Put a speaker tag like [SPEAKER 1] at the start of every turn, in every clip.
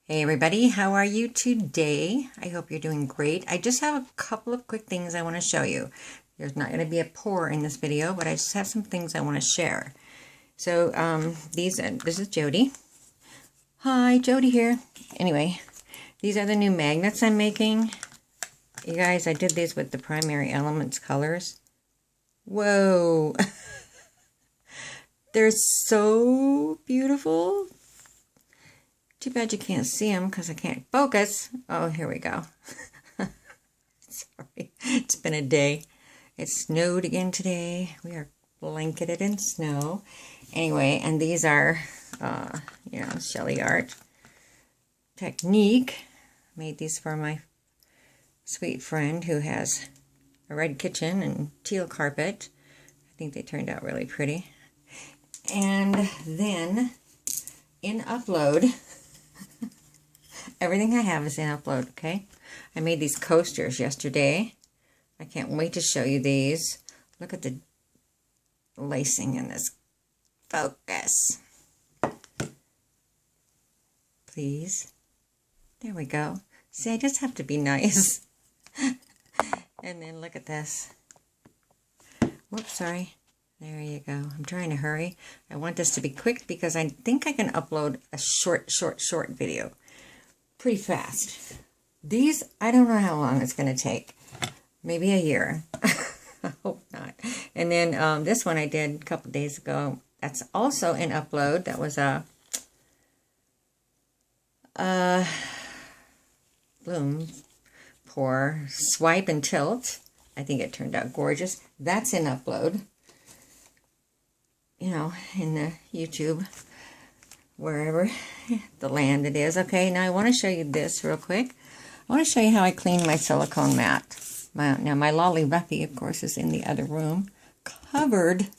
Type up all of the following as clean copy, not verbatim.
[SPEAKER 1] Hey everybody, how are you today? I hope you're doing great. I just have a couple of quick things I want to show you. There's not going to be a pour in this video, but I just have some things I want to share. So this is Jody. Hi, Jody here. Anyway, these are the new magnets I'm making. You guys, I did these with the Primary Elements colors. Whoa! They're so beautiful. Too bad you can't see them because I can't focus. Oh, here we go. Sorry. It's been a day. It snowed again today. We are blanketed in snow. Anyway, and these are, sheleeart technique. Made these for my sweet friend who has a red kitchen and teal carpet. I think they turned out really pretty. And then in Upload, everything I have is in Upload, okay? I made these coasters yesterday. I can't wait to show you these. Look at the lacing in this. Focus. Please. There we go. See, I just have to be nice. And then look at this. Whoops, sorry. There you go. I'm trying to hurry. I want this to be quick because I think I can upload a short video pretty fast. These, I don't know how long it's going to take. Maybe a year. I hope not. And then this one I did a couple days ago. That's also in Upload. That was a bloom pour swipe and tilt. I think it turned out gorgeous. That's in Upload. You know, in the YouTube, wherever the land it is. Okay, now I want to show you this real quick. I want to show you how I clean my silicone mat. Now my Lolly Buffy, of course, is in the other room, covered.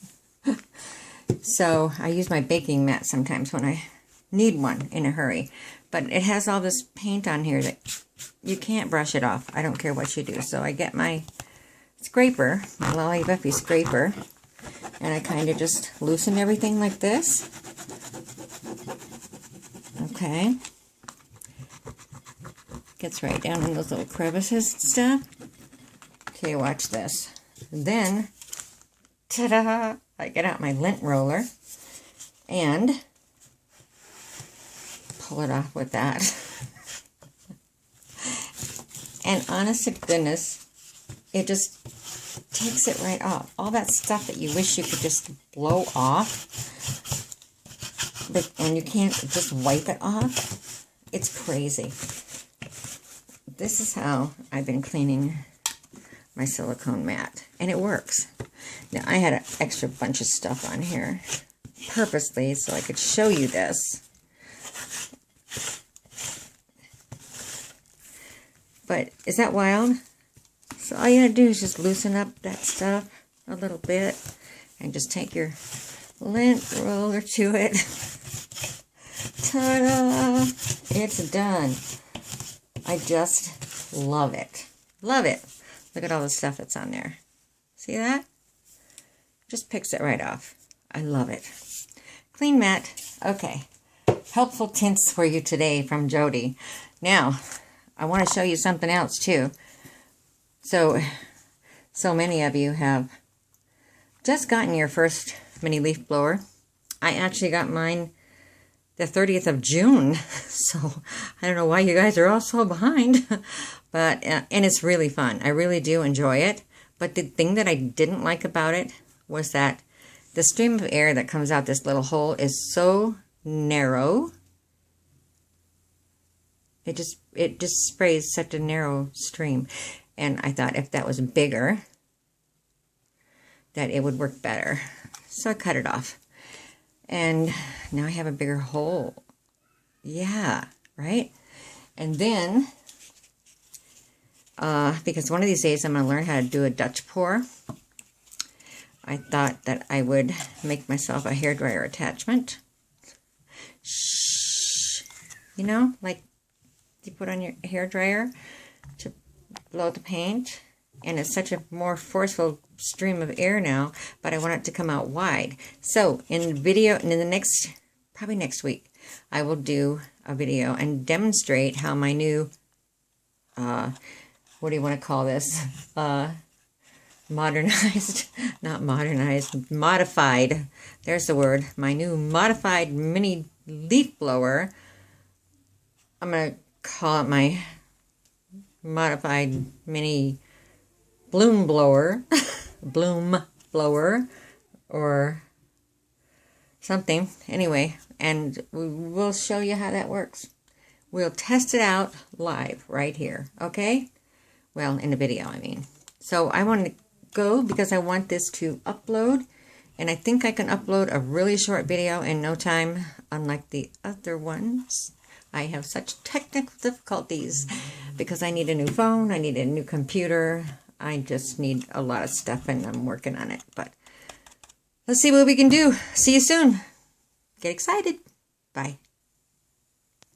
[SPEAKER 1] So I use my baking mat sometimes when I need one in a hurry. But it has all this paint on here that you can't brush it off. I don't care what you do. So I get my scraper, my Lolly Buffy scraper, and I kind of just loosen everything like this. Okay. Gets right down in those little crevices and stuff. Okay, watch this. Then, ta-da! I get out my lint roller and pull it off with that. And honest to goodness, it just takes it right off. All that stuff that you wish you could just blow off, and you can't just wipe it off. It's crazy. This is how I've been cleaning my silicone mat, and it works. Now I had an extra bunch of stuff on here purposely so I could show you this. But is that wild? So all you gotta do is just loosen up that stuff a little bit and just take your lint roller to it. Ta-da! It's done. I just love it. Love it. Look at all the stuff that's on there. See that? Just picks it right off. I love it. Clean mat. Okay. Helpful tints for you today from Jody. Now, I want to show you something else too. So many of you have just gotten your first mini leaf blower. I actually got mine the 30th of June. So I don't know why you guys are all so behind. But, and it's really fun. I really do enjoy it. But the thing that I didn't like about it was that the stream of air that comes out this little hole is so narrow. It just sprays such a narrow stream. And I thought if that was bigger, that it would work better. So I cut it off. And now I have a bigger hole. Yeah, right? And then, because one of these days I'm going to learn how to do a Dutch pour, I thought that I would make myself a hairdryer attachment. Shh. You know, like you put on your hairdryer to blow the paint, and it's such a more forceful stream of air now, but I want it to come out wide. So in the video, and in the next, probably next week, I will do a video and demonstrate how my new, what do you want to call this? Modernized, not modernized, modified, there's the word, my new modified mini leaf blower. I'm going to call it my modified mini bloom blower, bloom blower, or something. Anyway, and we'll show you how that works. We'll test it out live right here, okay? Well, in the video, I mean. So I want to go because I want this to upload, and I think I can upload a really short video in no time, unlike the other ones. I have such technical difficulties because I need a new phone, I need a new computer, I just need a lot of stuff, and I'm working on it. But let's see what we can do. See you soon. Get excited. Bye.